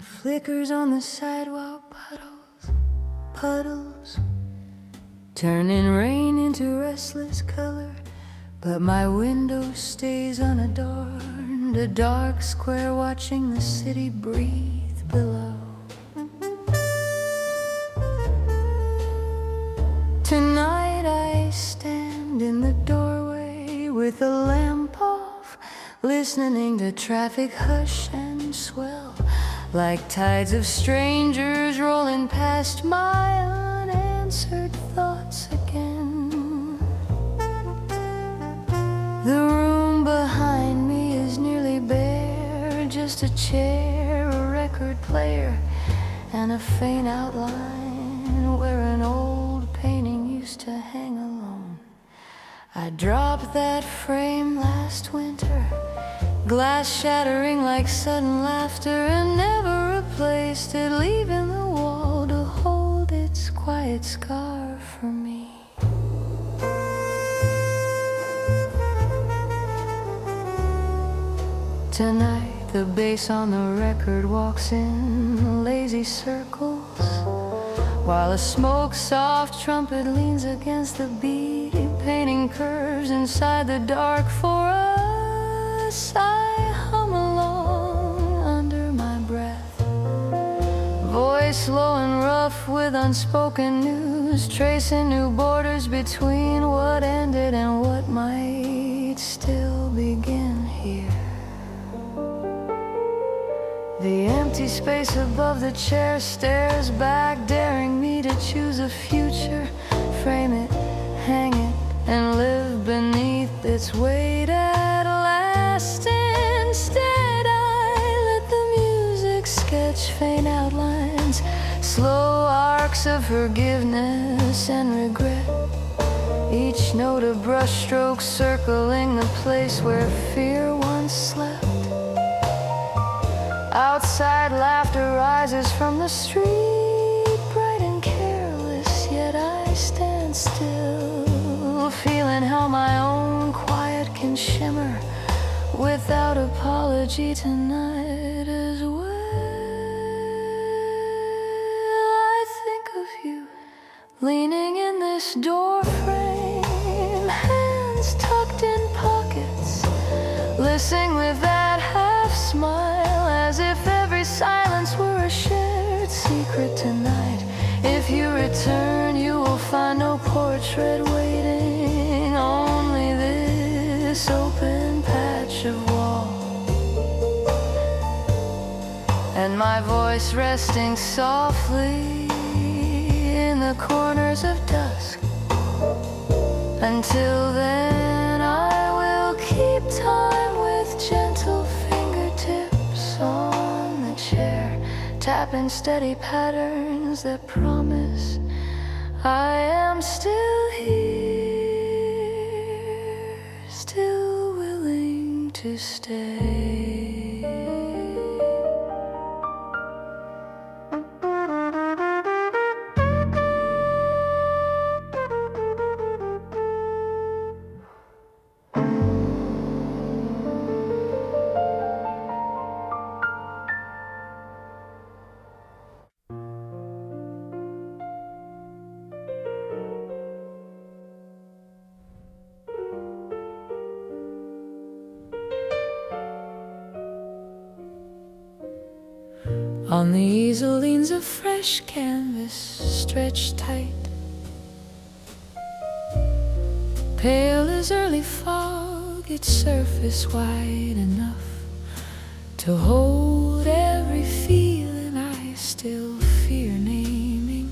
flickers on the sidewalk, puddles, turning rain into restless color. But my window stays unadorned, a dark square watching the city breathe below. Tonight I stand in the doorway with the lamp off, listening to traffic hush and swell, like tides of strangers rolling past my unanswered thoughts again. The room behind me is nearly bare, just a chair, a record player, and a faint outline where an old painting used to hang alone. I dropped that frame last winter, glass shattering like sudden laughter, and never replaced it, leaving the wall to hold its quiet scar for me. Tonight the bass on the record walks in lazy circles, while a smoke-soft trumpet leans against the beat, painting curves inside the dark for us. I hum along under my breath, voice low and rough with unspoken news, tracing new borders between what ended and what might still begin here. The empty space above the chair stares back, daring me to choose a future, frame it, hang it, and live beneath its weight at last. Instead, I let the music sketch faint outlines, slow arcs of forgiveness and regret, each note a brushstroke circling the place where fear once slept. Outside, laughter rises from the street, bright and careless, yet I stand still, feeling how my own quiet can shimmer without apology tonight as well. I think of you leaning in this door frame, hands tucked in pockets, listening with that half smile, as if every silence were a shared secret tonight. If you return, you will find no portrait waiting, only this open patch of wall, and my voice resting softly in the corners of dusk. Until then, I will keep time with gentle fingertips on the chair, tapping steady patterns that promise I am still here, still willing to stay. On the easel leans a fresh canvas stretched tight, pale as early fog, its surface wide enough to hold every feeling I still fear naming.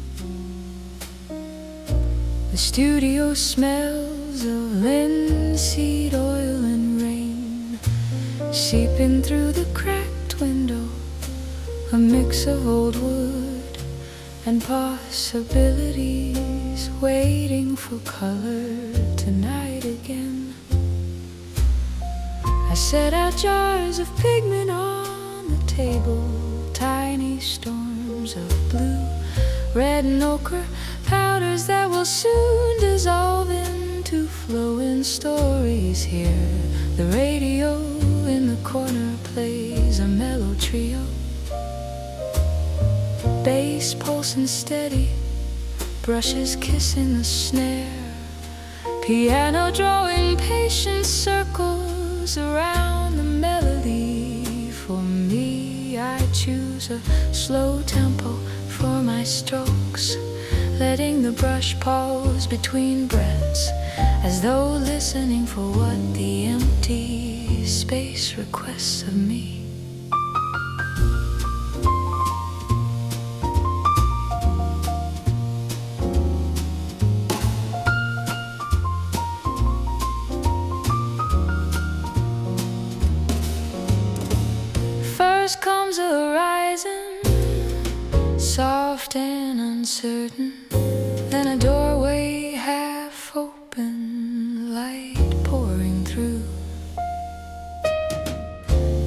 The studio smells of linseed oil and rain, seeping through the cracked window, a mix of old wood and possibilities, waiting for color tonight again. I set out jars of pigment on the table, tiny storms of blue, red and ochre, powders that will soon dissolve into flowing stories here. The radio in the corner plays a mellow trio, bass pulsing steady, brushes kissing the snare, piano drawing patient circles around the melody. For me, I choose a slow tempo for my strokes, letting the brush pause between breaths, as though listening for what the empty space requests of me. First comes a horizon, soft and uncertain, then a doorway half open, light pouring through,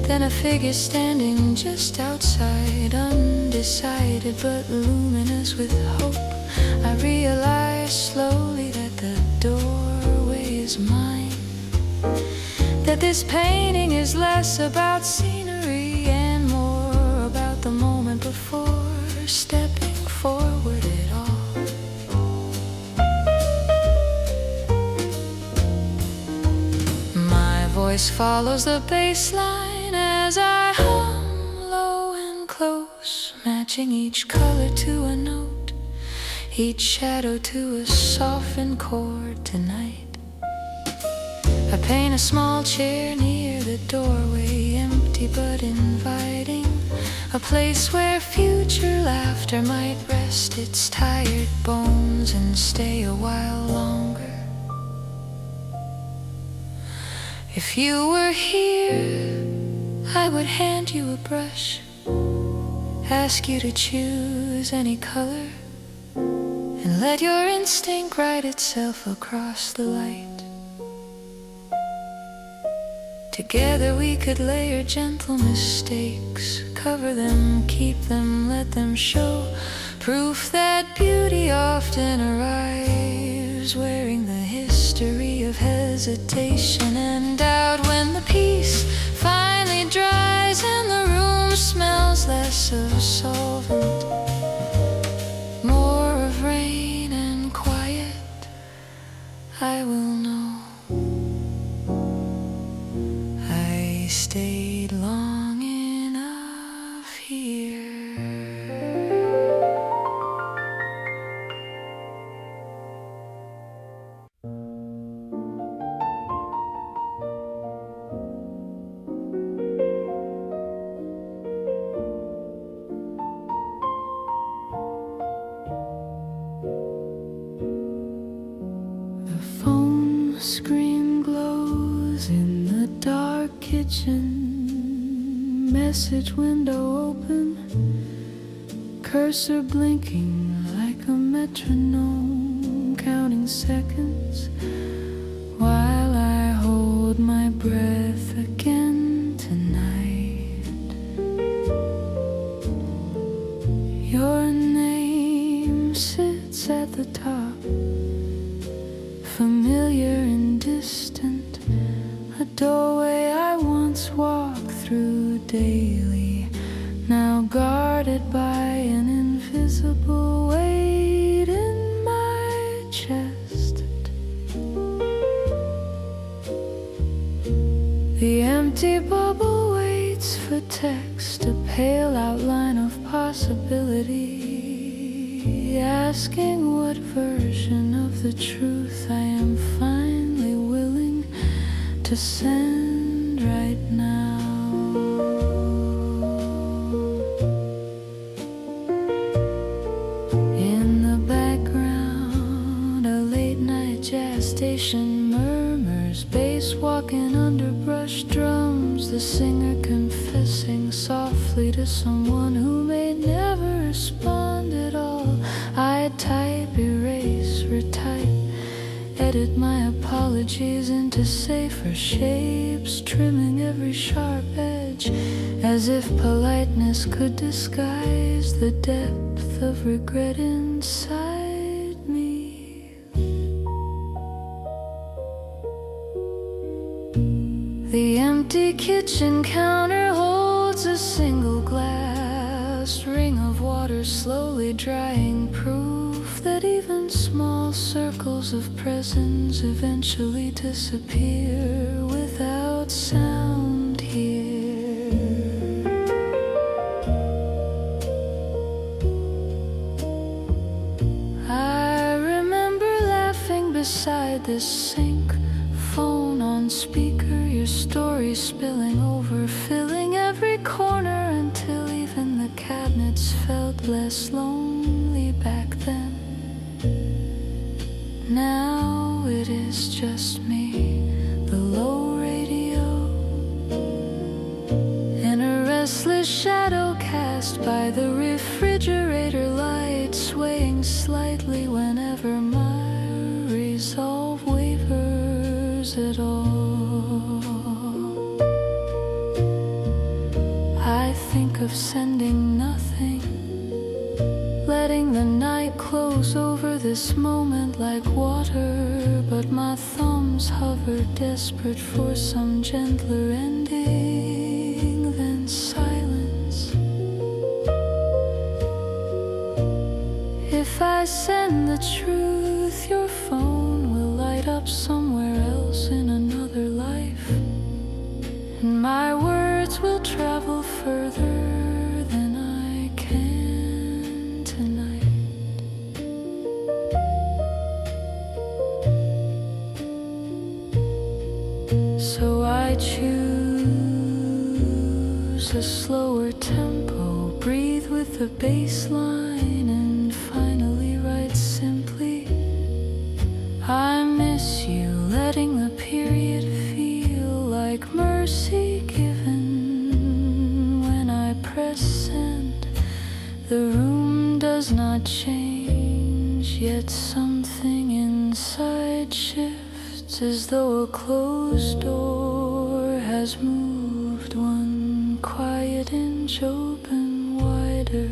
then a figure standing just outside, undecided but luminous with hope. I realize slowly that the doorway is mine, that this painting is less about scenery and more about the moment before stepping forward at all. My voice follows the bass line as I hum low and close, matching each color to a note, each shadow to a softened chord tonight. I paint a small chair near the doorway, empty but inviting, a place where future laughter might rest its tired bones and stay a while longer. If you were here, I would hand you a brush, ask you to choose any color, and let your instinct write itself across the light. Together we could layer gentle mistakes, cover them, keep them, let them show proof that beauty often arrives wearing the history of hesitation and doubt. When the peace finally dries and the room smells less of solvent, more of rain and quiet, I will know stayed long enough here. The phone screen glows in the dark kitchen, message window open, cursor blinking like a metronome, counting seconds while I hold my breath again tonight. Your name sits at the top, familiar and distant, a doorway I once walked through daily, now guarded by an invisible weight in my chest. The empty bubble waits for text, a pale outline of possibility, asking what version of the truth I am finally willing to send right now. In the background, a late night jazz station murmurs, bass walking under brush drums, the singer confessing softly to someone who may never respond at all. I type, erase, retype, edit my apologies into safer shapes, trimming every sharp edge, as if politeness could disguise the depth of regret inside me. The empty kitchen counter holds a single glass ring of water water slowly drying, proof that even small circles of presence eventually disappear without sound here. I remember laughing beside this sink, phone on speaker, your story spilling over, filling every corner until even the cabinets felt less lonely back then. Now it is just me, the low radio, and a restless shadow cast by the refrigerator light, swaying slightly whenever my resolve wavers at all. I think of sending nothing, letting the night close over this moment like water, but my thumbs hover, desperate for some gentler ending than silence. If I send the truth, your phone will light up somewhere else in another life, and my words will travel further than I can tonight. So I choose a slower tempo, breathe with the bass line, and finally write simply, I miss you, letting the period feel like mercy given. When I press send, the room does not change, yet something inside shifts, as though a closed door has moved one quiet inch open wider.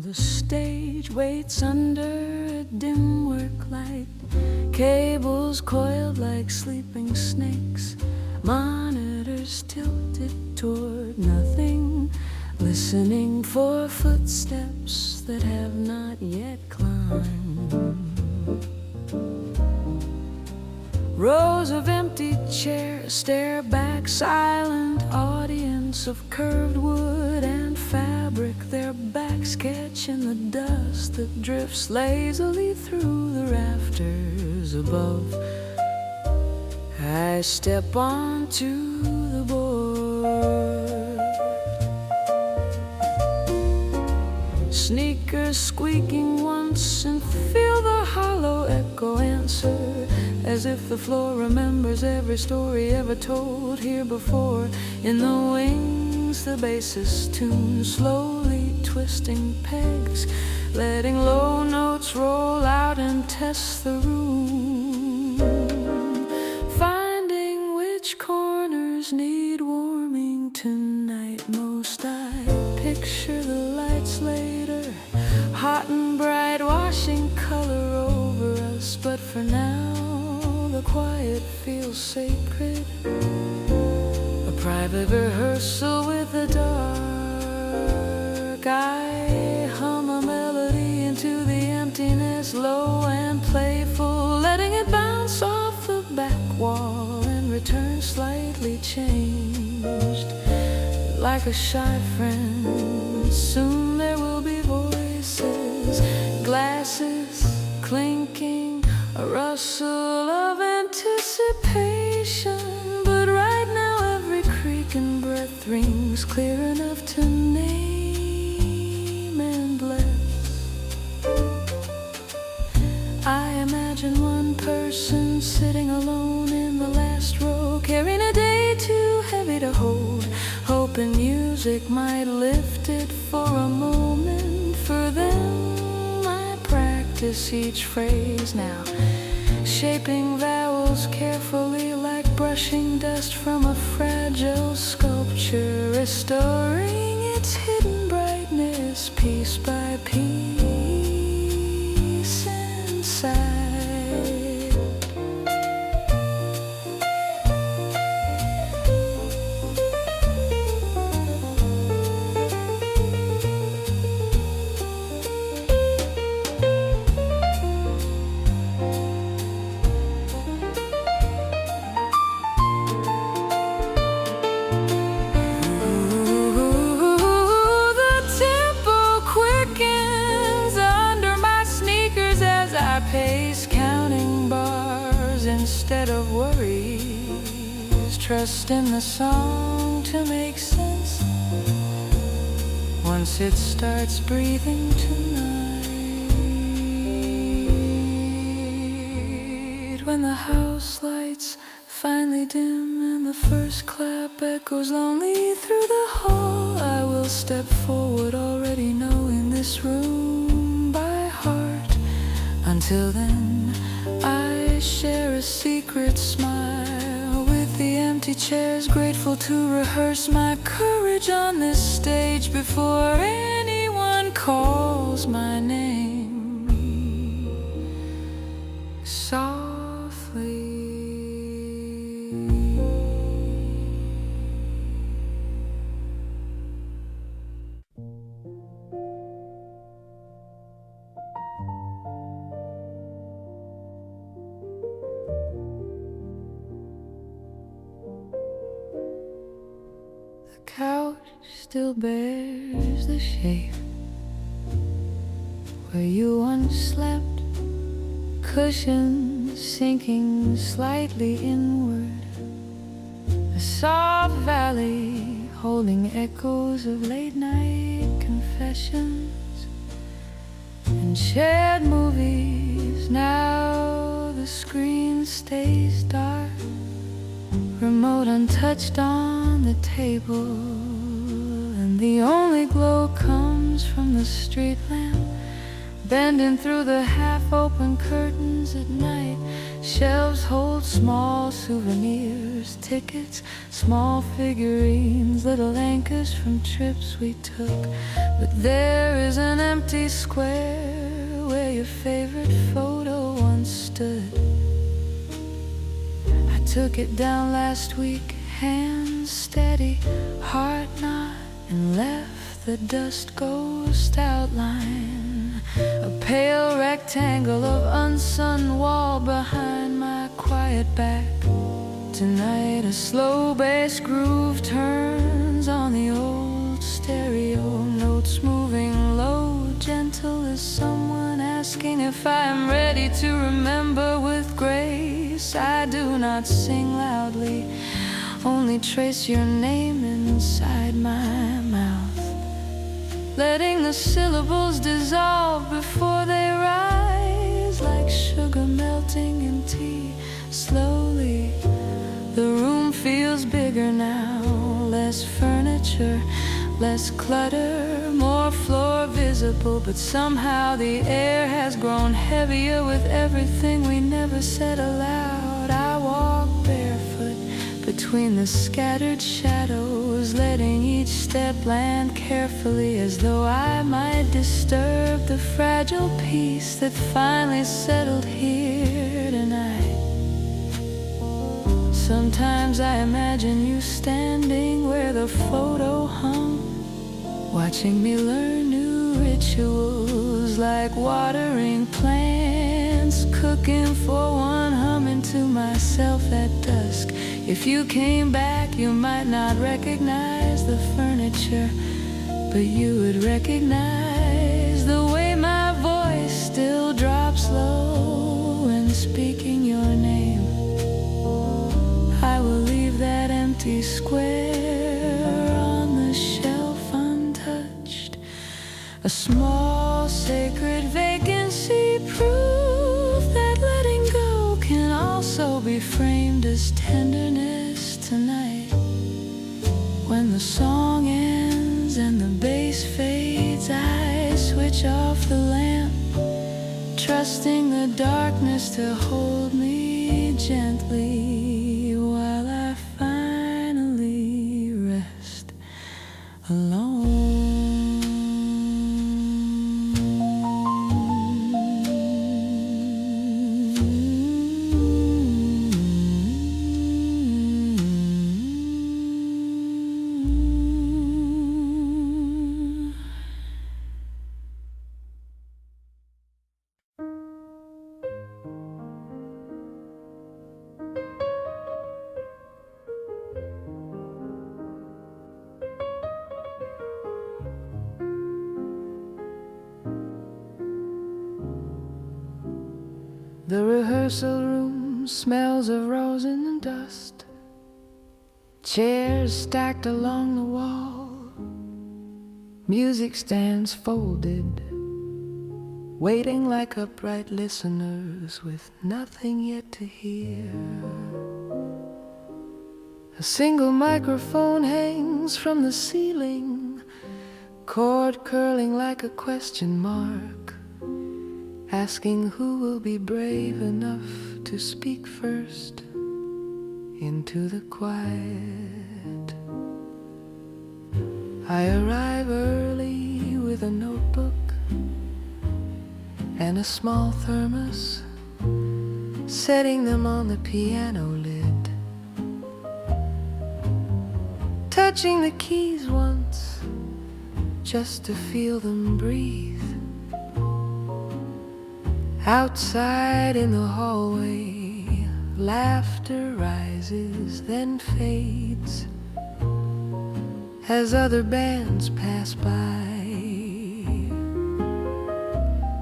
The stage waits under a dim work light, cables coiled like sleeping snakes, monitors tilted toward nothing, listening for footsteps that have not yet climbed. Rows of empty chairs stare back, silent audience of curved wood and fabric, their backs catching the dust that drifts lazily through the rafters above. I step onto the board, sneakers squeaking once and feel the hollow echo answer, as if the floor remembers every story ever told here before. In the wings, the bassist tune, slowly twisting pegs, letting low notes roll out and test the room, finding which corners need warming tonight most. I picture the lights later, hot and bright, washing color over us, but for now the quiet feels sacred, a private rehearsal with the dark. I hum a melody into the emptiness, low and playful, letting it bounce off the back wall and return slightly changed, like a shy friend. Soon there will be voices, glasses clinking, a rustle of anticipation, but right now every creak and breath rings clear enough to name and bless. I imagine one person sitting alone in the last row, carrying a day too heavy to hold, hoping music might lift it for a moment. For them I practice each phrase now, reshaping vowels carefully, like brushing dust from a fragile sculpture, restoring its hidden brightness piece by piece inside. Pace, counting bars instead of worries, trust in the song to make sense once it starts breathing tonight. When the house lights finally dim and the first clap echoes lonely through the hall, I will step forward, already knowing this room by heart. Until then, I share a secret smile with the empty chairs, grateful to rehearse my courage on this stage before anyone calls my name softly. The couch still bears the shape where you once slept, cushions sinking slightly inward, a soft valley holding echoes of late night confessions and shared movies. Now the screen stays dark, remote untouched on the table, and the only glow comes from the street lamp bending through the half-open curtains at night. Shelves hold small souvenirs, tickets, small figurines, little anchors from trips we took. But there is an empty square where your favorite photo once stood. Took it down last week, hands steady, heart not, and left the dust ghost outline, a pale rectangle of unsun wall behind my quiet back. Tonight a slow bass groove turns on the old stereo, notes moving low, gentle as someone asking if I am ready to remember with grace. I do not sing loudly, only trace your name inside my mouth, letting the syllables dissolve before they rise, like sugar melting in tea. Slowly the room feels bigger now, less furniture, less clutter, more floor visible, but somehow the air has grown heavier with everything we never said aloud. I walk barefoot between the scattered shadows, letting each step land carefully, as though I might disturb the fragile peace that finally settled here tonight. Sometimes I imagine you standing where the photo hung, watching me learn new rituals, like watering plants, cooking for one, humming to myself at dusk. If you came back, you might not recognize the furniture, but you would recognize the way my voice still drops low when speaking your name. I will leave that empty square on the shelf untouched, a small sacred vacancy, proof that letting go can also be framed as tenderness tonight. When the song ends and the bass fades, I switch off the lamp, trusting the darkness to hold me gently while I finally rest alone. The rehearsal room smells of rose and dust. Chairs stacked along the wall. Music stands folded, waiting like upright listeners with nothing yet to hear. A single microphone hangs from the ceiling, cord curling like a question mark, asking who will be brave enough to speak first into the quiet. I arrive early with a notebook and a small thermos, setting them on the piano lid, touching the keys once just to feel them breathe. Outside in the hallway, laughter rises, then fades as other bands pass by.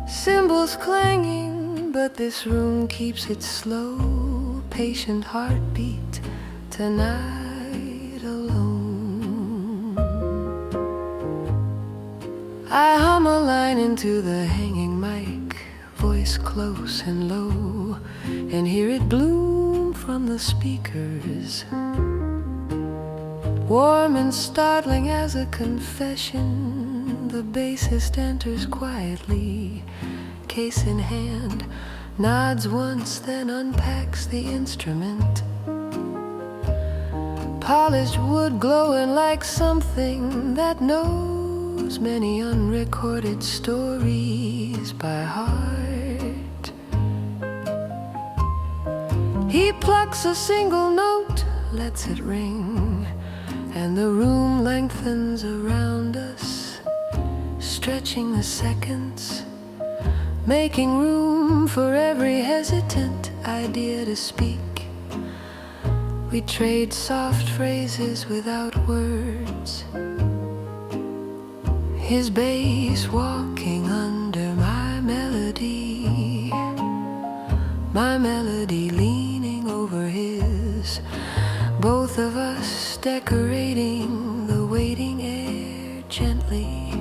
Cymbals clanging, but this room keeps its slow, patient heartbeat tonight alone. I hum a line into the hanging mic, voice close and low, and hear it bloom from the speakers. Warm and startling as a confession, the bassist enters quietly, case in hand, nods once, then unpacks the instrument. Polished wood glowing like something that knows many unrecorded stories by heart. He plucks a single note, lets it ring, and the room lengthens around us, stretching the seconds, making room for every hesitant idea to speak. We trade soft phrases without words, his bass walking under my melody leaning over his, both of us decorating the waiting air gently.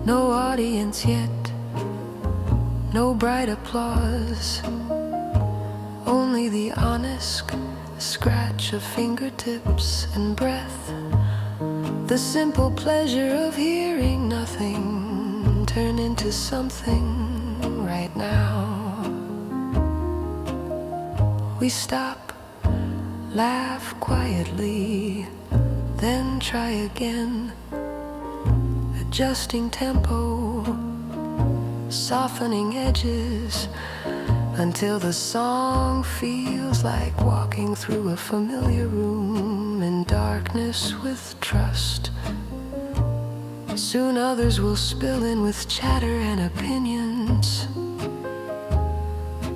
No audience yet, no bright applause, only the honest scratch of fingertips and breath, the simple pleasure of hearing nothing turn into something right now. We stop, laugh quietly, then try again, adjusting tempo, softening edges, until the song feels like walking through a familiar room in darkness with trust. Soon others will spill in with chatter and opinions,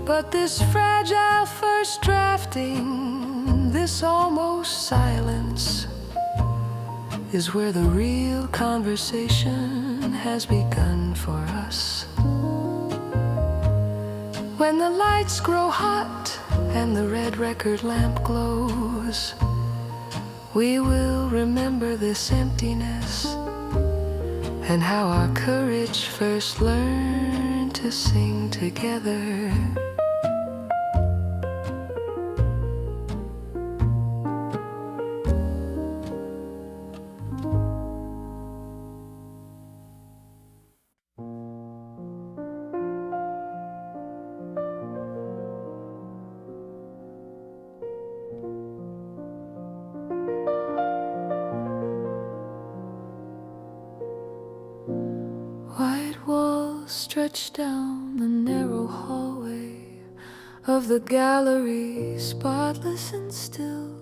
but this fragile first drafting, this almost silence, is where the real conversation has begun for us. When the lights grow hot and the red record lamp glows, we will remember this emptiness and how our courage first learned to sing together. stretched down the narrow hallway of the gallery, spotless and still,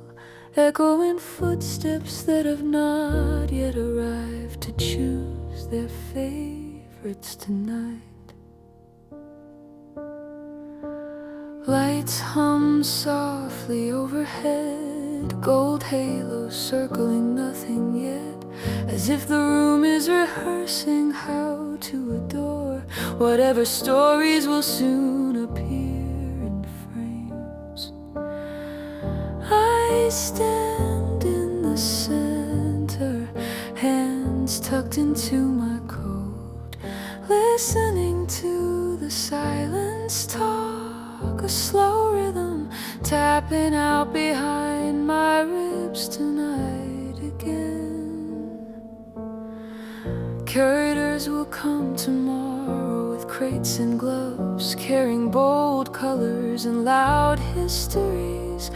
echoing footsteps that have not yet arrived to choose their favorites tonight. Lights hum softly overhead, gold halos circling nothing yet, as if the room is rehearsing how to adore whatever stories will soon appear in frames. I stand in the center, hands tucked into my coat, listening to the silence talk, a slow rhythm tapping out behind my ribs tonight again. Curators will come tomorrow with crates and gloves, carrying bold colors and loud histories,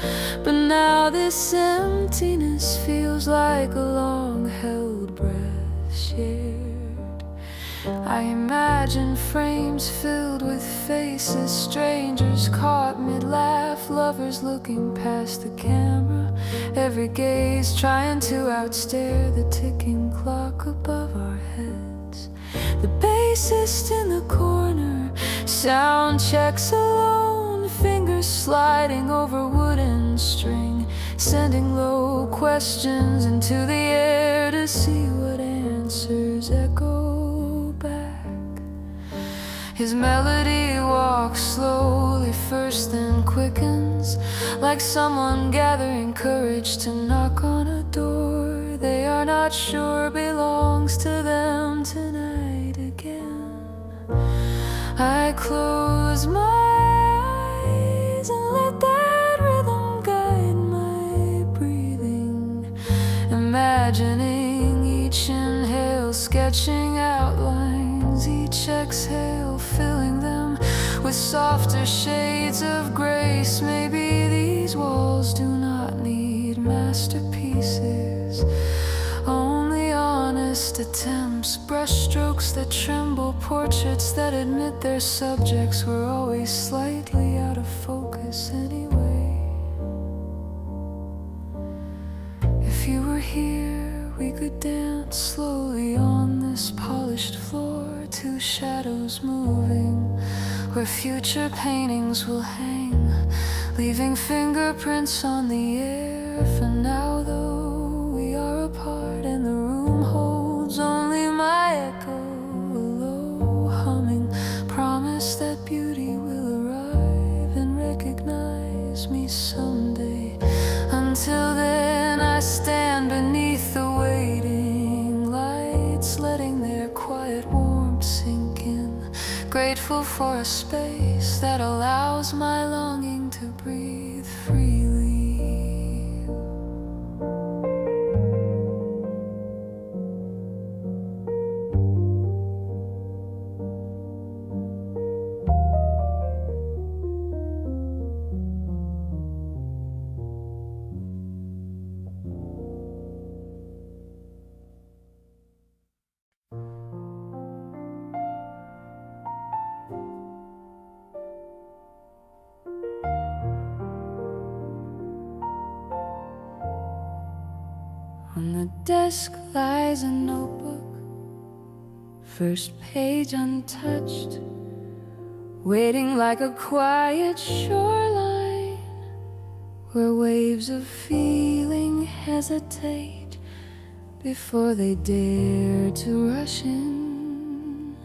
but now this emptiness feels like a long-held breath shared. I imagine frames filled with faces, strangers caught mid-laugh, lovers looking past the camera, every gaze trying to outstare the ticking clock above our heads. The bassist in the corner sound checks alone, fingers sliding over wooden string, sending low questions into the air to see what answers echo. His melody walks slowly first, then quickens, like someone gathering courage to knock on a door they are not sure belongs to them tonight again. I close my eyes and let that rhythm guide my breathing, imagining each inhale sketching outlines, each exhale filling them with softer shades of grace. Maybe these walls do not need masterpieces, only honest attempts, brushstrokes that tremble, portraits that admit their subjects were always slightly out of focus anyway. If you were here, we could dance slowly on this polished floor, two shadows moving where future paintings will hang, leaving fingerprints on the air. For now though, we are apart and the room holds only my echo, a low humming promise that beauty will arrive and recognize me someday. Until then I stand beneath the waiting lights, letting their quiet warmth sink in, grateful for a space that allows my longing to breathe freely. On the desk lies a notebook, first page untouched, waiting like a quiet shoreline where waves of feeling hesitate before they dare to rush in.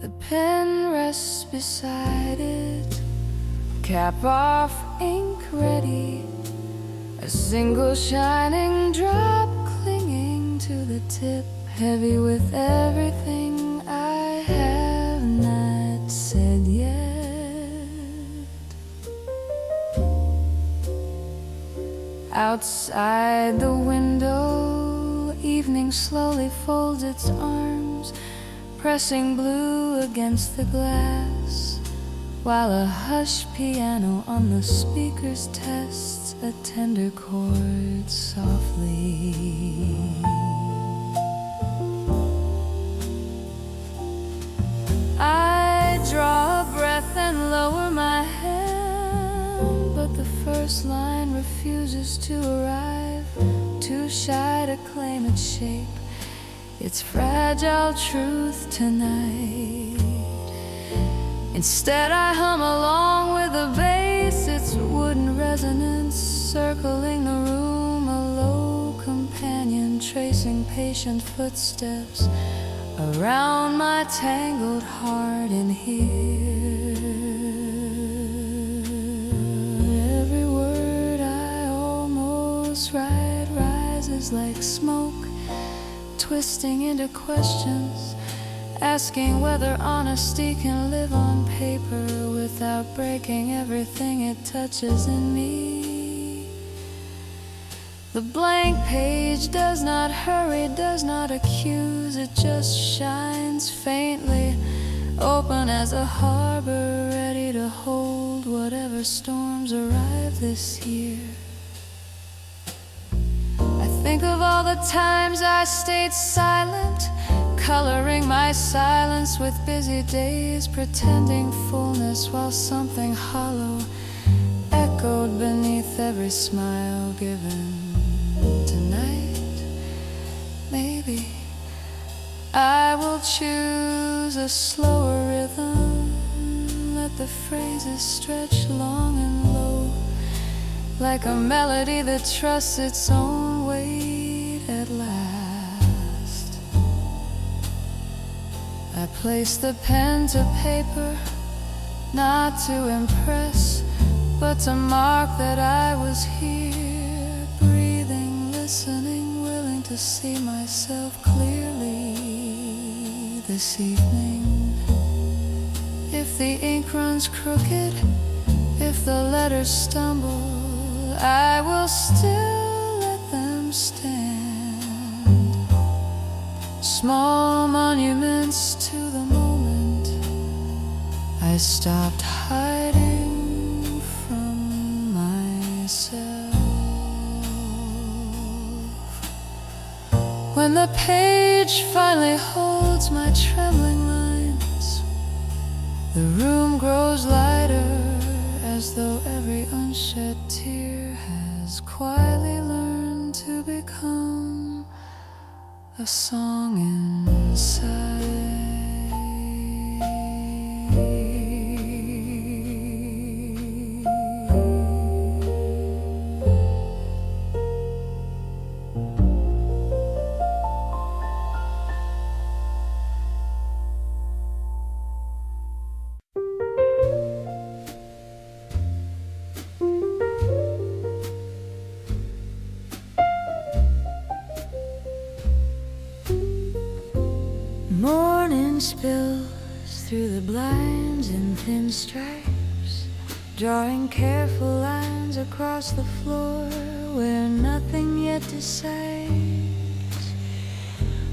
The pen rests beside it, cap off, ink ready, a single shining drop clinging to the tip, heavy with everything I have not said yet. Outside the window, evening slowly folds its arms, pressing blue against the glass, while a hushed piano on the speakers tests a tender chord softly. first line refuses to arrive, too shy to claim its shape, its fragile truth tonight. Instead I hum along with the bass, its wooden resonance circling the room, a low companion tracing patient footsteps around my tangled heart in here. Every word I almost write rises like smoke, twisting into questions, asking whether honesty can live on paper without breaking everything it touches in me. The blank page does not hurry, does not accuse, it just shines faintly, open as a harbor, ready to hold whatever storms arrive this year. I think of all the times I stayed silent, coloring my silence with busy days, pretending fullness while something hollow echoed beneath every smile given. Tonight, maybe I will choose a slower rhythm, let the phrases stretch long and low, like a melody that trusts its own weight at last. I place the pen to paper, not to impress, but to mark that I was here, breathing, listening, willing to see myself clearly this evening. If the ink runs crooked, if the letters stumble, I will still let them stand, small monuments to the moment I stopped hiding from myself. When the page finally holds my trembling lines, the room grows lighter, as though every unshed tear has quietly learned to become a song inside. Morning spills through the blinds in thin stripes, drawing careful lines across the floor where nothing yet decides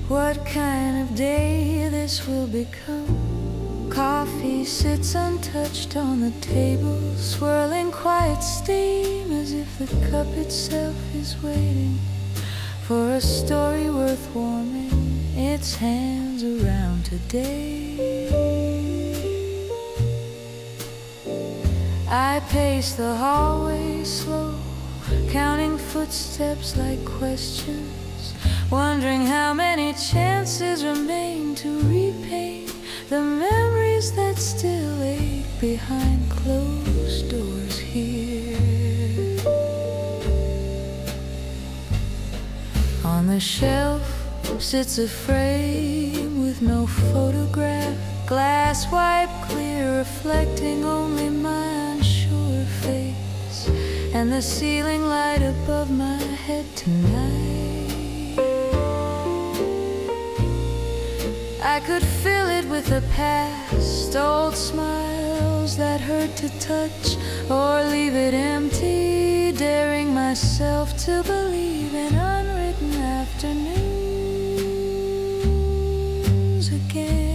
what kind of day this will become. Coffee sits untouched on the table, swirling quiet steam as if the cup itself is waiting for a story worth warming its hands around today. I pace the hallway slow, counting footsteps like questions, wondering how many chances remain to repaint the memories that still ache behind closed doors here. On the shelf sits a frame with no photograph, glass wiped clear, reflecting only my unsure face, and the ceiling light above my head tonight. I could fill it with the past, old smiles that hurt to touch, or leave it empty, daring myself to believe in unwritten afternoons again.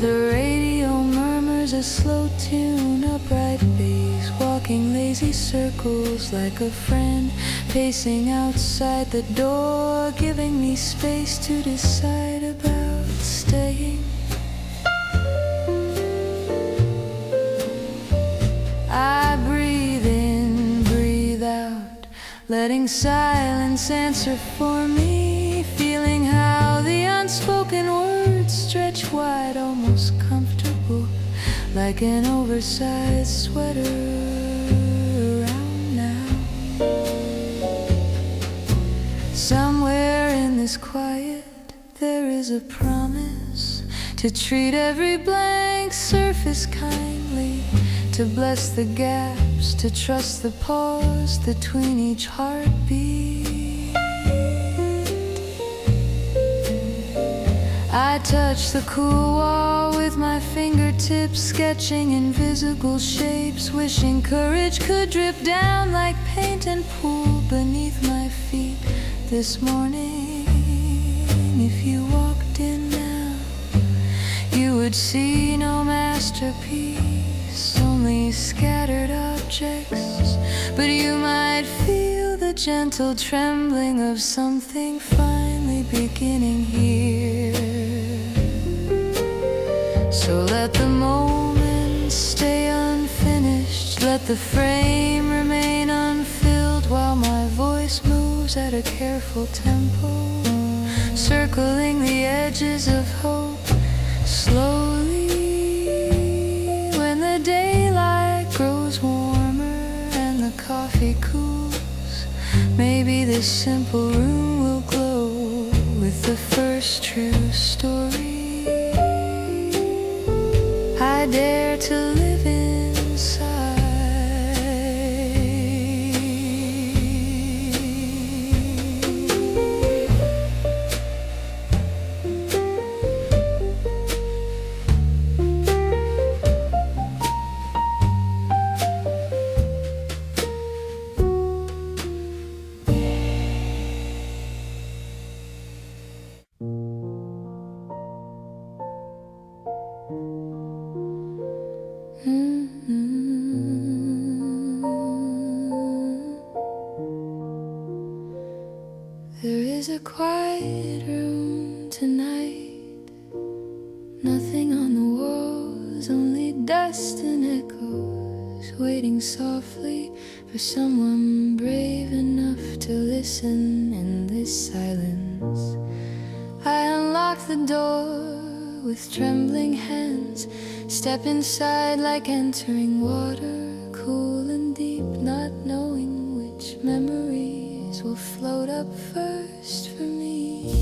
The radio murmurs a slow tune, upright bass, walking lazy circles like a friend, pacing outside the door, giving me space to decide about staying. letting silence answer for me, feeling how the unspoken words stretch wide, almost comfortable, like an oversized sweater around now. Somewhere in this quiet there is a promise to treat every blank surface kindly, to bless the gaps, to trust the pause between each heartbeat. I touch the cool wall with my fingertips, sketching invisible shapes, wishing courage could drip down like paint and pool beneath my feet this morning. If you walked in now, you would see no masterpiece, only scattered objects, but you might feel the gentle trembling of something finally beginning here. So let the moment stay unfinished, let the frame remain unfilled, while my voice moves at a careful tempo, circling the edges of hope. Slowly, when the daylight grows warmer and the coffee cools, maybe this simple room will glow with the first true story I dare to live inside. There is a quiet room tonight, nothing on the walls, only dust and echoes, waiting softly for someone brave enough to listen in this silence. I unlock the door with trembling hands, step inside like entering water, cool and deep, not knowing which memories will float up first for me.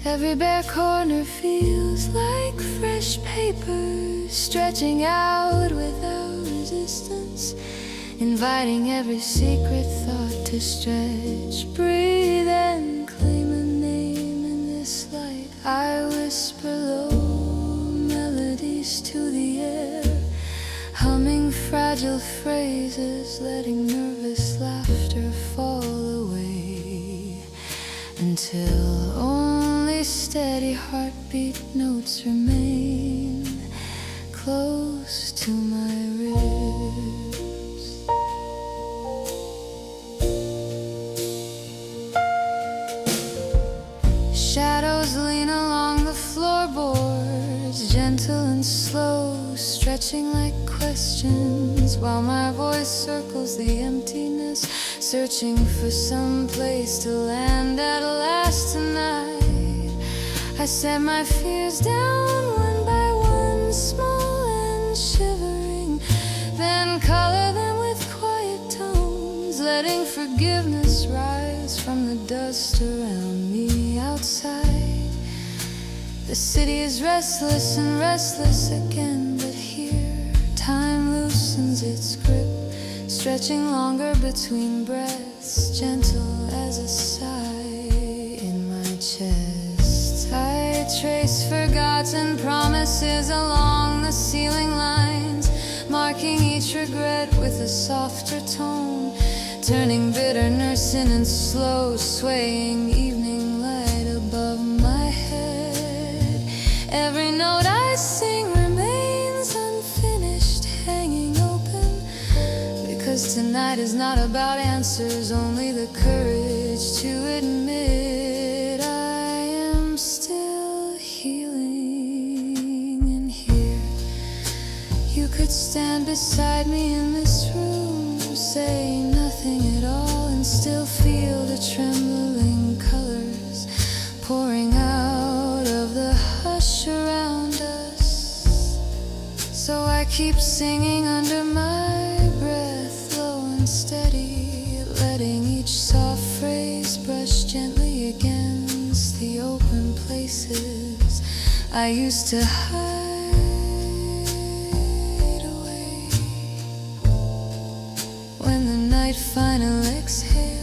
Every bare corner feels like fresh paper, stretching out without resistance, inviting every secret thought to stretch, breathe and claim a name in this light. I whisper low melodies to the air, humming fragile phrases, letting nervous laughter fall away, until only steady heartbeat notes remain close to my ribs. Shadows lean along the floorboards, gentle and slow, stretching like questions, while my voice circles the emptiness, searching for some place to land at last tonight. I set my fears down one by one, small and shivering, then color them with quiet tones, letting forgiveness rise from the dust around me outside. The city is restless and restless again, but here time loosens its grip, stretching longer between breaths, gentle as a sigh in my chest. I trace forgotten promises along the ceiling lines, marking each regret with a softer tone, turning bitterness in and slow, swaying evening light above my head. Every note I sing remains unfinished, hanging open, because tonight is not about answers, only the courage to admit I am still healing. And here you could stand beside me in this room, say nothing pouring out of the hush around us. So I keep singing under my breath, low and steady, letting each soft phrase brush gently against the open places I used to hide away. When the night finally exhales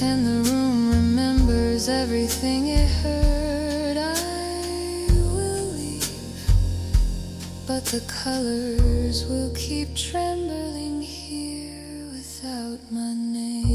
and the room remembers everything it heard, I will leave, but the colors will keep trembling here without my name.